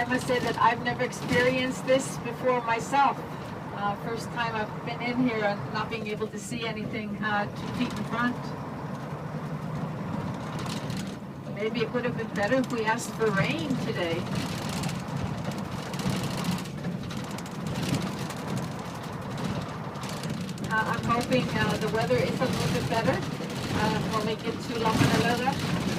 I must say that I've never experienced this before myself. First time I've been in here and not being able to see anything 2 feet in front. Maybe it would have been better if we asked for rain today. I'm hoping the weather is a little bit better. Will make it to La Manalera.